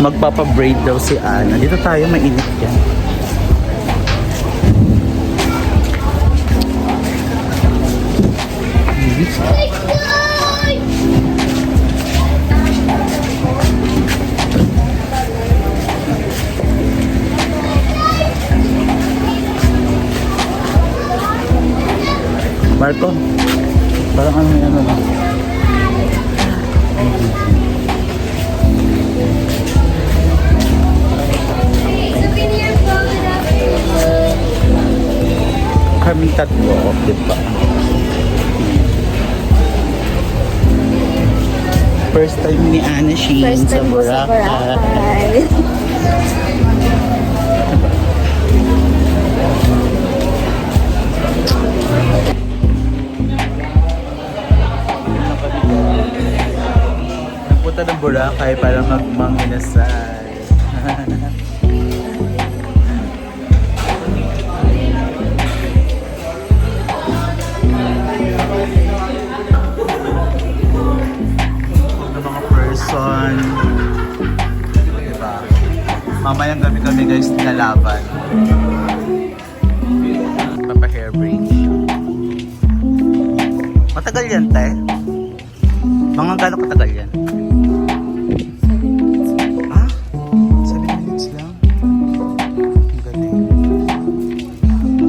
Magpapabraid daw si Ana. Dito tayo, mainit yan. Marco, parang ano yan ano? Kaming tatlo, di ba? First time ni Ana Sheen sa Boracay. Nagpunta ng Boracay para magmanginasal. Diba? Mamayang gabi kami guys nalaban. Papa hair braid. Matagal yan te? Mga gano'ng katagal yan? Ah? 7 minutes lang? Ang galing.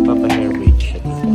Papa hair braid siya dito.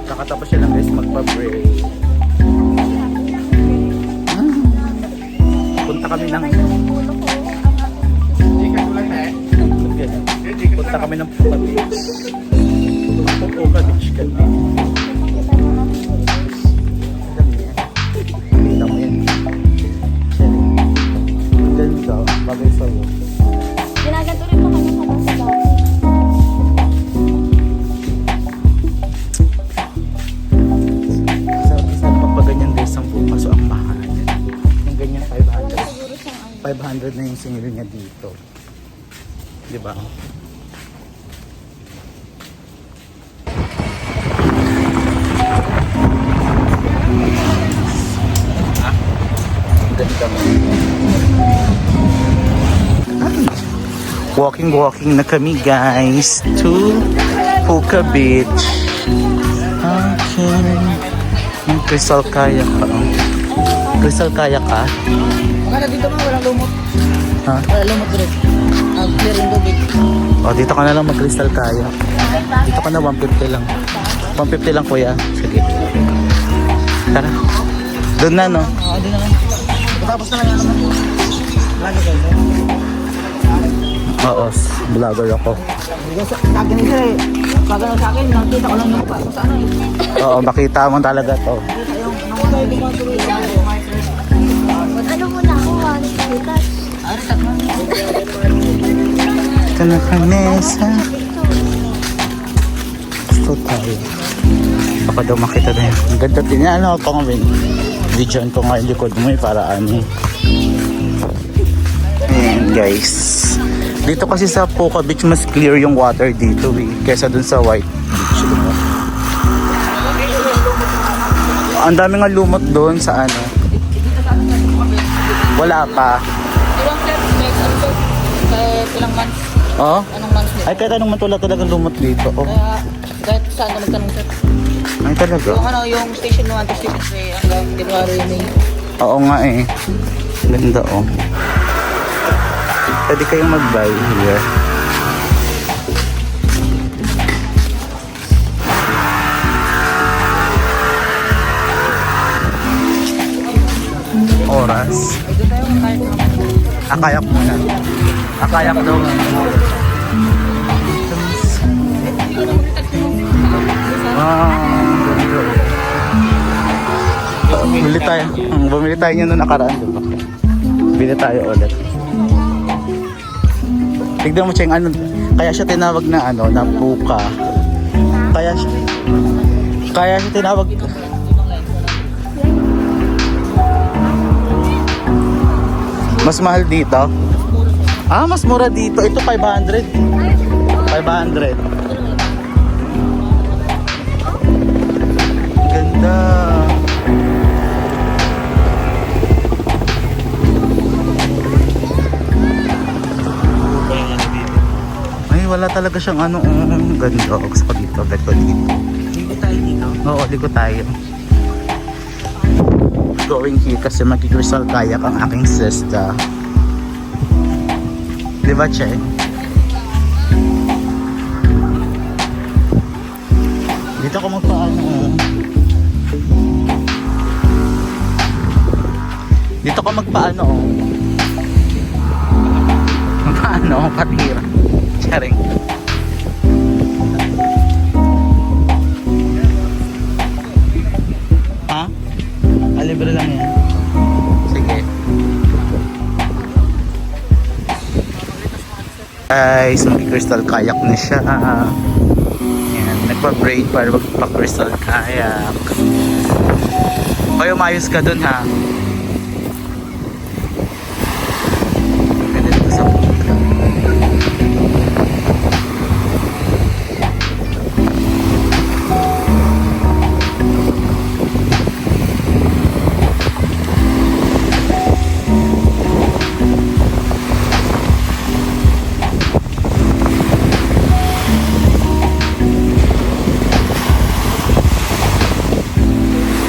Nakatapos siya lang guys magpa-break. Punta kami ng Punta kami ng Puka Beach. Puka Beach kami. Kita mo yan. Ganda. Bagay sa'yo. Ginaganto rin mo kami sa dati. Kaso ang mahal. Yung ganyan 500. 500 na yung singil niya dito. Di ba? Ganda mo. Walking na kami guys to Puka Beach. Okay. Yung crystal kayak pa. Crystal kayak ka? Maganda dito mo, walang lumot. Ha? Walang lumot rin. Clear yung tubig. O, dito ka na lang mag-crystal kayak. Dito ka na, 150 lang. 150 lang kuya. Sige. Tara. Doon na, no? Oo, doon na lang. Tapos na lang yan naman. Lagi kayo. Oo, vlogger ako. Kagano siya eh. Kagano sa akin, nakita ko lang yung pa. Sa ano eh. Oo, makita mo talaga to. Ano muna ako, Maritas? Ito na kami sa... Gusto tayo. Baka daw makita na yun. Ang ganda din yan. Ano, pang videoan ko nga yung likod mo eh, para ano. Ayan guys. Dito kasi sa Puka Beach mas clear yung water dito eh. Kesa dun sa White Beach. Diba? Ang dami nga lumot doon sa ano. Wala pa. Ilang steps, next ano to? Kahit ilang months. Oh? Anong months next? Ay, kahit anong man wala talagang lumot dito. Oh. Kaya kahit saan ka magtanong sir. Ay, talaga? Yung ano, yung station 1 to station 3 hanggang January, May. Oo nga eh. Ganda oh. Pwede kayong mag-buy here. Oras. Ito tayo, kahit naman. Akayak muna. Akayak daw. Bumili tayo niya noong nakaraan, diba? Bili tayo ulit. Tignan mo, Cheng, ano, kaya siya tinawag na ano, na puka. Kaya siya tinawag. Mas mahal dito? Ah, mas mura dito. Ito 500. 500. Ganda. Ay, wala talaga siyang ano. Ganda. Gusto ko dito. Bet ko dito. Ligo tayo dito. Oo, ligo tayo. Going here kasi mag-crystal kayak ang aking sister. Diba, Che? Dito ako magpaano. Dito ako magpaano. Magpaano? Patira. Charing. Ha? Libre lang yan. Sige. Guys, mag-crystal kayak na siya. Yan, nagpa-braid para magpa-crystal kayak. Hoy, umayos ka dun, ha? Pwede dito sa punta.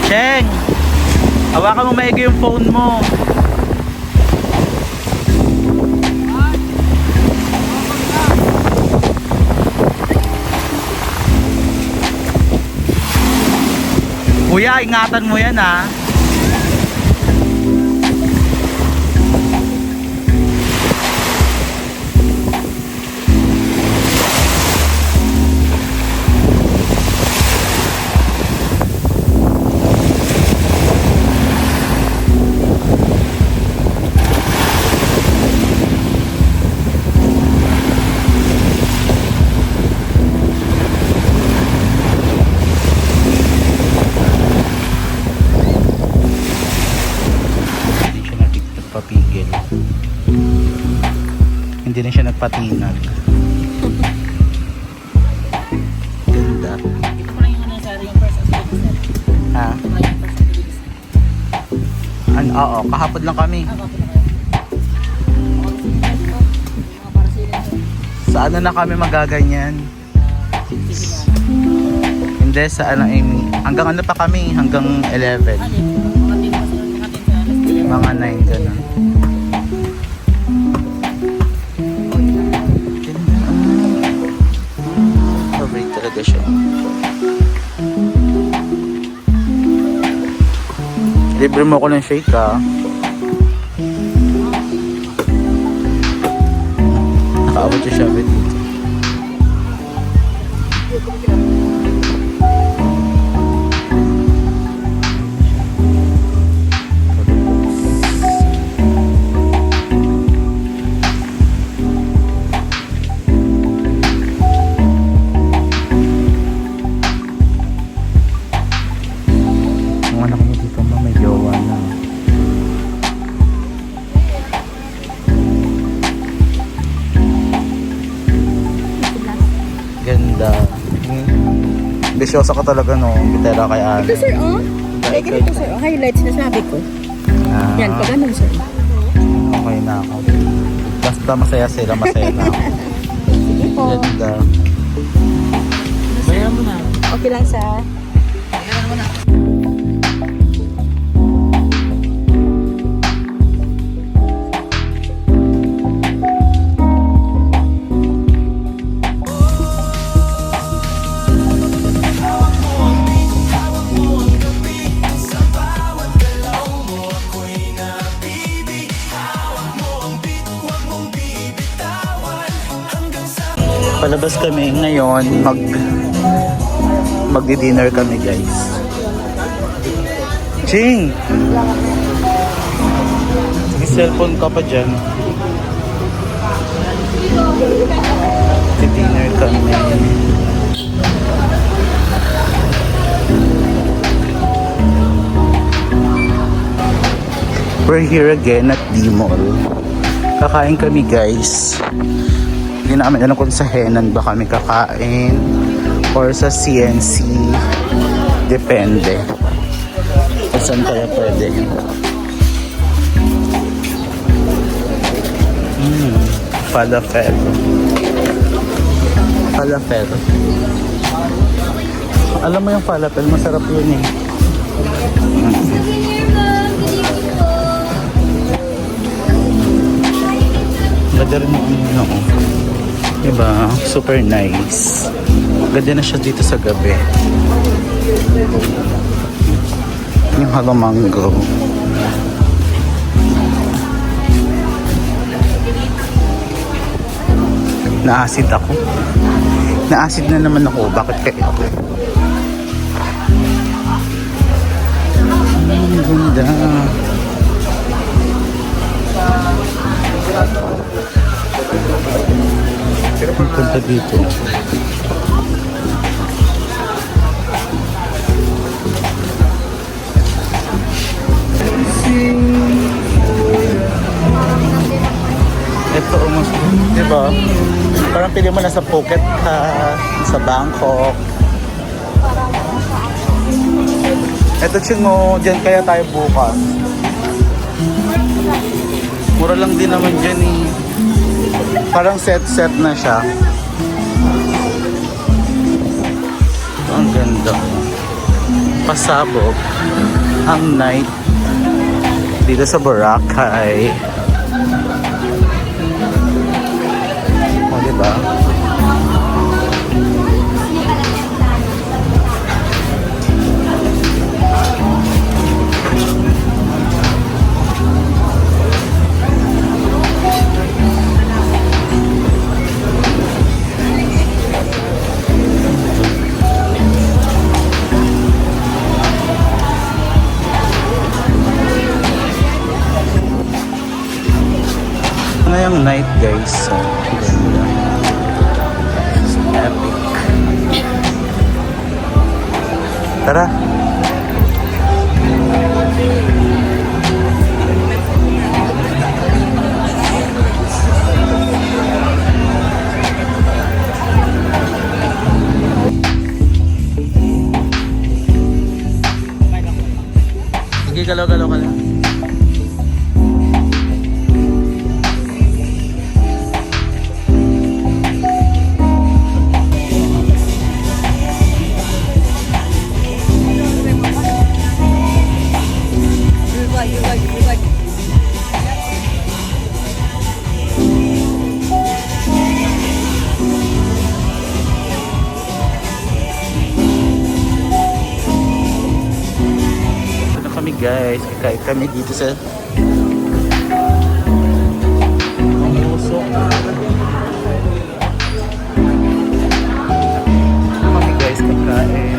Cheng! Hawakan mo maigi yung phone mo. Kuya, ingatan mo yan, ha. Papigil. Hindi na siya nagpatinag. Ganda. Ito pa lang yung ano, sir, yung first activity, sir. Ha? Ito pa lang yung first activity, sir. Oo, kahapon lang kami. Ah, bakit na kayo? Ako, sige, sir, dito. Mga para sa inyo, sir. Sa ano na kami magaganyan? Sige na. Hindi, sa ano, hanggang ano pa kami? Hanggang 11. Ano yun? Mga team pa sila, mga team sa alas 11. Mga 9 ganun. Favorite talaga siya. Libre mo ko ng shake, ha. Nakaabot siya siya dito. Ganda. Bisyosa ka talaga, no? Bitera kay Ana. Ito sir, oh. Ay, ganito sir, oh. Highlights na sabi ko. Yan, pag ganun sir. Okay na ako. Basta masaya sila, masaya na ako. Sige po. Ganda. Bayaran mo na. Okay lang sa... Bayaran mo na. Palabas kami ngayon, magdi-dinner kami, guys. Ching! Sige, cellphone ka pa dyan. Dinner kami. We're here again at D-Mall. Kakain kami guys. Hindi namin alam kung sa Henan ba kami kakain or sa CNC. Depende. Kung saan kaya pwede. Falafel. Falafel. Alam mo yung falafel, masarap yun eh. Ganda rin yung ano. Diba? Super nice. Ganda na siya dito sa gabi. Yung halamango. Na-acid ako. Na-acid na naman ako. Bakit kaya ako? Ang ganda. Punta dito. Ito almost, di ba? Parang pili mo na sa Phuket ka, sa Bangkok. Ito Chingo, dyan kaya tayo bukas. Mura lang din naman dyan eh. Parang set na siya. Ang ganda. Pasabog ang night dito sa Boracay. O, diba? Ano yung night guys? So, ganda. It's epic. Tara. Sige, galaw-galaw ka lang. Guys, kakain kami dito sa Muso. Kami guys, kakain.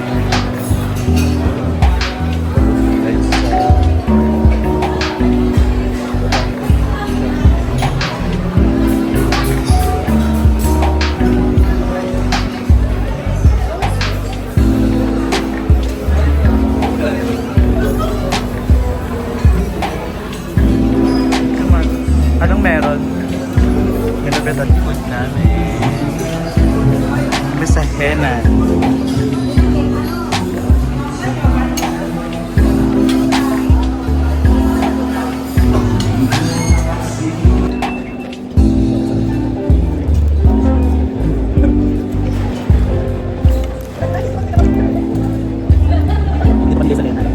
Anong meron? Ginabit at food namin. Kami sa Henan. Hindi pa nila sa Henan.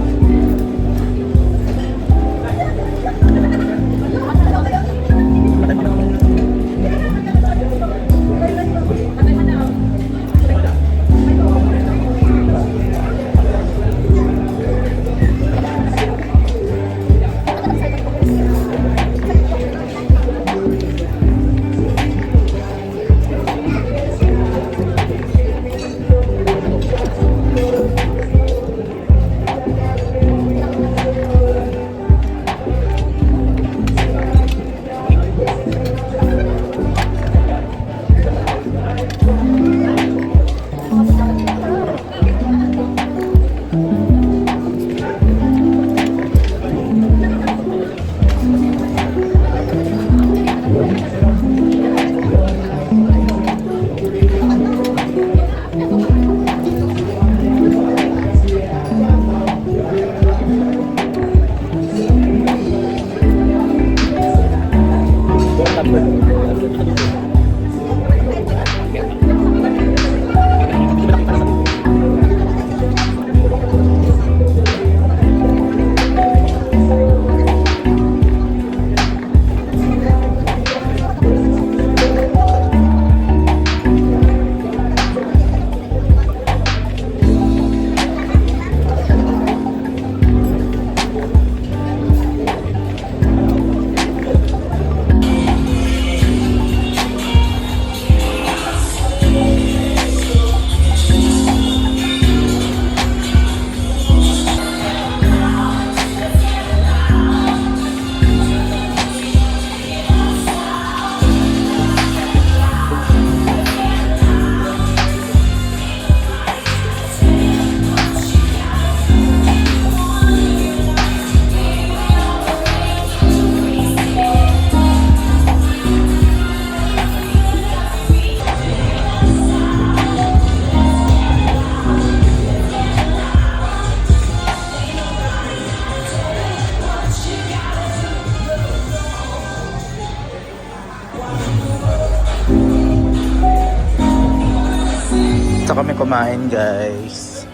Dito kami kumain, guys.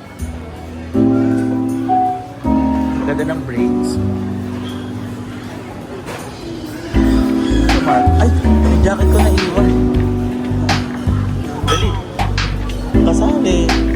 Ganda ng braids. Ay, yung jacket ko na iwan. Dali. Kasali.